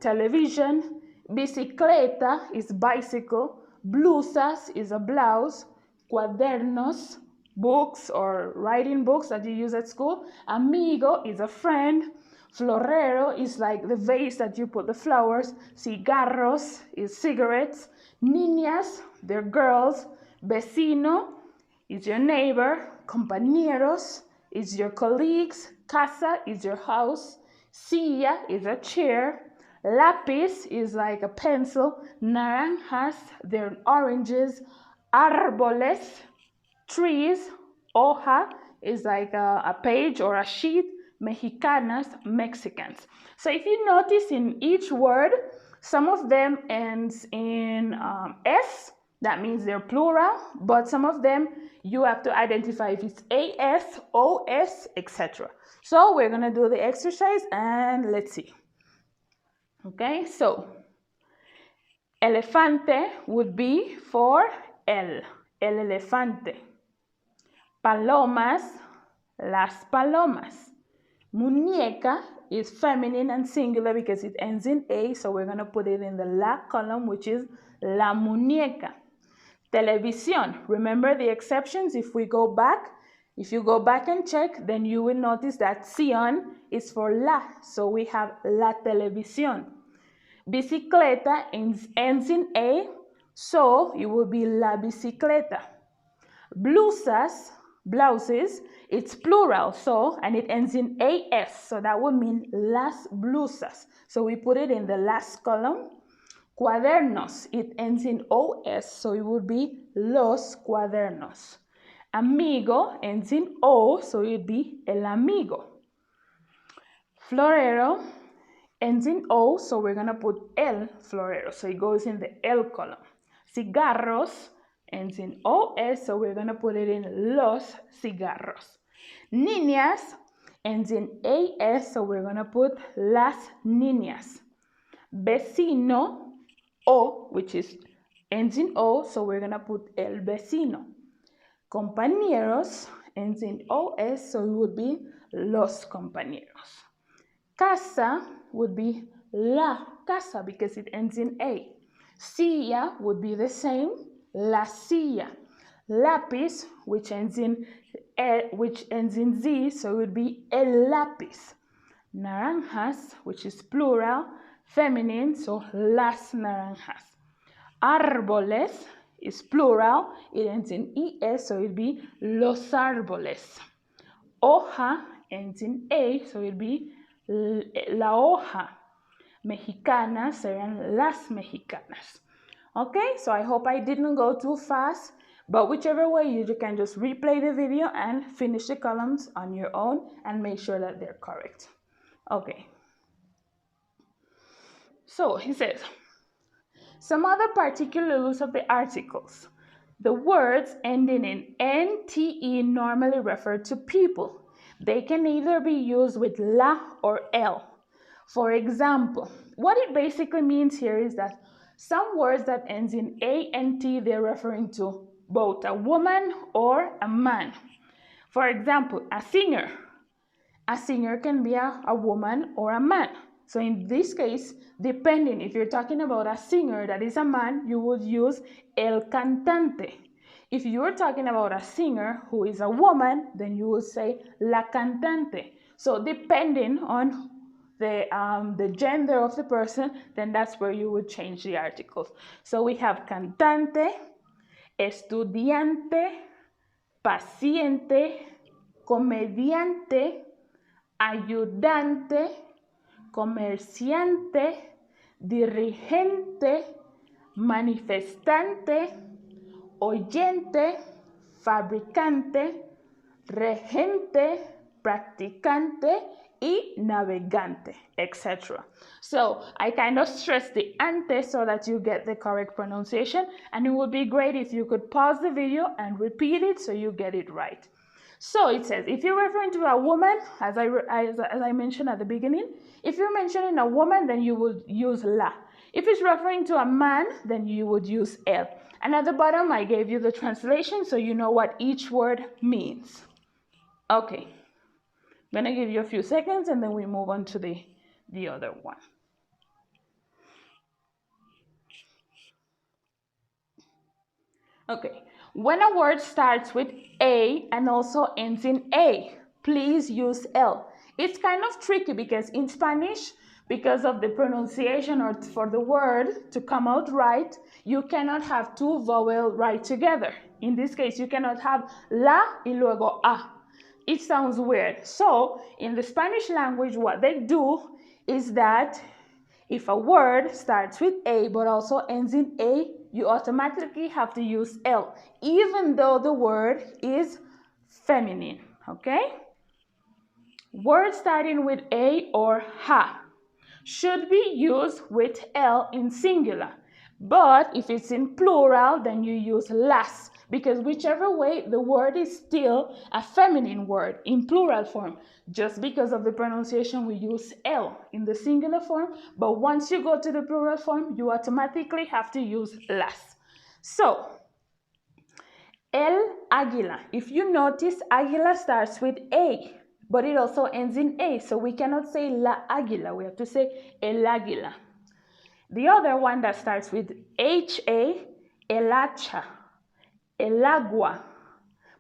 television. Bicicleta is bicycle. Blusas is a blouse. Cuadernos, books or writing books that you use at school. Amigo is a friend. Florero is like the vase that you put the flowers. Cigarros is cigarettes. Niñas, they're girls. Vecino is your neighbor. Compañeros is your colleagues. Casa is your house. Silla is a chair. Lápiz is like a pencil. Naranjas, they're oranges. Árboles, trees. Hoja is like a page or a sheet. Mexicanas, Mexicans. So if you notice in each word, some of them ends in S, that means they're plural, but some of them you have to identify if it's AS, OS, etc. So we're gonna do the exercise and let's see. Okay, so elefante would be for el elefante. Palomas, las palomas. Muñeca is feminine and singular because it ends in A, so we're going to put it in the la column, which is la muñeca. Televisión, remember the exceptions. If you go back and check, then you will notice that sion is for la, so we have la televisión. Bicicleta ends in A, so it will be la bicicleta. Blusas, blouses, it's plural, so, and it ends in AS, so that would mean las blusas. So we put it in the last column. Cuadernos, it ends in OS, so it would be los cuadernos. Amigo ends in O, so it would be el amigo. Florero ends in O, so we're going to put el florero, so it goes in the L column. Cigarros ends in OS, so we're going to put it in los cigarros. Niñas ends in AS, so we're going to put las niñas. Vecino, O, which is ends in O, so we're going to put el vecino. Compañeros ends in OS, so it would be los compañeros. Casa would be la casa because it ends in A. Silla would be the same, la silla. Lápiz, which ends in Z, so it would be el lápiz. Naranjas, which is plural, feminine, so las naranjas. Árboles is plural, it ends in ES, so it would be los árboles. Hoja ends in A, so it would be la hoja. Mexicanas serán las mexicanas. Okay, so I hope I didn't go too fast, but whichever way, you can just replay the video and finish the columns on your own and make sure that they're correct. Okay. So he says, some other particular use of the articles. The words ending in NTE normally refer to people. They can either be used with la or el. For example, what it basically means here is that some words that ends in A and T, they're referring to both a woman or a man. For example, a singer. A singer can be a woman or a man. So in this case, depending if you're talking about a singer that is a man, you would use el cantante. If you're talking about a singer who is a woman, then you would say la cantante. So depending on the gender of the person, then that's where you would change the articles. So we have cantante, estudiante, paciente, comediante, ayudante, comerciante, dirigente, manifestante, oyente, fabricante, regente, practicante, y navegante, etc. So I kind of stress the ante so that you get the correct pronunciation, and it would be great if you could pause the video and repeat it so you get it right. So it says, if you're referring to a woman, as I mentioned at the beginning, if you're mentioning a woman, then you would use la. If it's referring to a man, then you would use el. And at the bottom, I gave you the translation so you know what each word means. Okay. I'm going to give you a few seconds and then we move on to the other one. Okay, when a word starts with A and also ends in A, please use L. It's kind of tricky because in Spanish, because of the pronunciation or for the word to come out right, you cannot have two vowels right together. In this case, you cannot have la y luego a. It sounds weird. So, in the Spanish language, what they do is that if a word starts with A but also ends in A, you automatically have to use L, even though the word is feminine, okay? Words starting with A or ha should be used with L in singular. But if it's in plural, then you use las, because whichever way, the word is still a feminine word in plural form. Just because of the pronunciation, we use L in the singular form, but once you go to the plural form, you automatically have to use las. So, el águila. If you notice, águila starts with A, but it also ends in A, so we cannot say la águila, we have to say el águila. The other one that starts with HA, el hacha, el agua.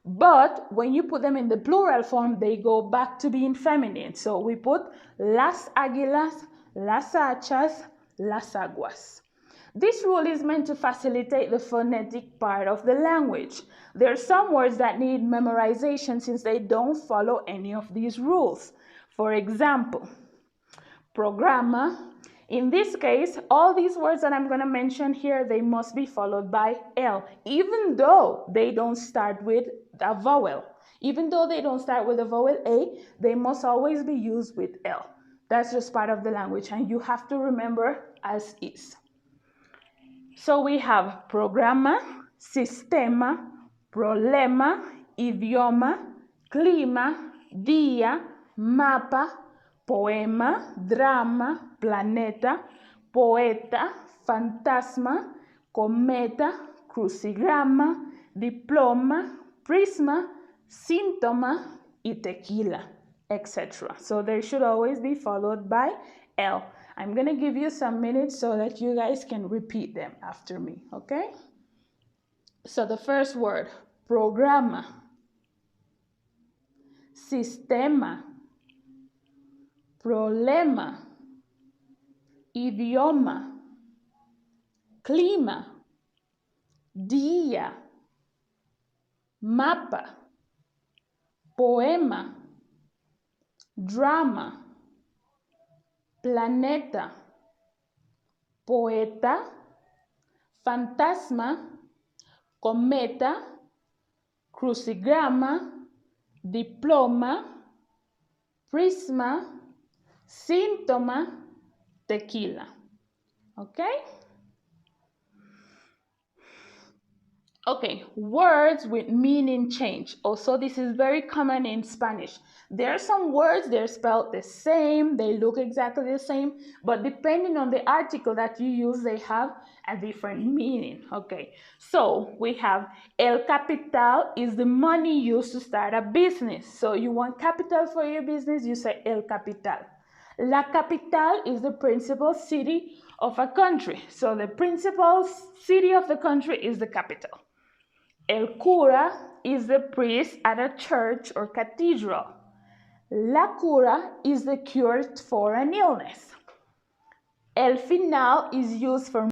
But when you put them in the plural form, they go back to being feminine. So we put las águilas, las hachas, las aguas. This rule is meant to facilitate the phonetic part of the language. There are some words that need memorization since they don't follow any of these rules. For example, programa. In this case, all these words that I'm going to mention here, they must be followed by L, even though they don't start with a vowel. Even though they don't start with a vowel A, they must always be used with L. That's just part of the language, and you have to remember as is. So we have programa, sistema, problema, idioma, clima, día, mapa, poema, drama, planeta, poeta, fantasma, cometa, crucigrama, diploma, prisma, síntoma, y tequila, etc. So they should always be followed by L. I'm going to give you some minutes so that you guys can repeat them after me, okay? So the first word, programa, sistema, problema, idioma, clima, día, mapa, poema, drama, planeta, poeta, fantasma, cometa, crucigrama, diploma, prisma, síntoma, tequila. Okay? Okay, words with meaning change. Also, this is very common in Spanish. There are some words, they're spelled the same, they look exactly the same, but depending on the article that you use, they have a different meaning. Okay, so we have el capital is the money used to start a business. So you want capital for your business, you say el capital. La capital is the principal city of a country. So the principal city of the country is the capital. El cura is the priest at a church or cathedral. La cura is the cure for an illness. El final is used for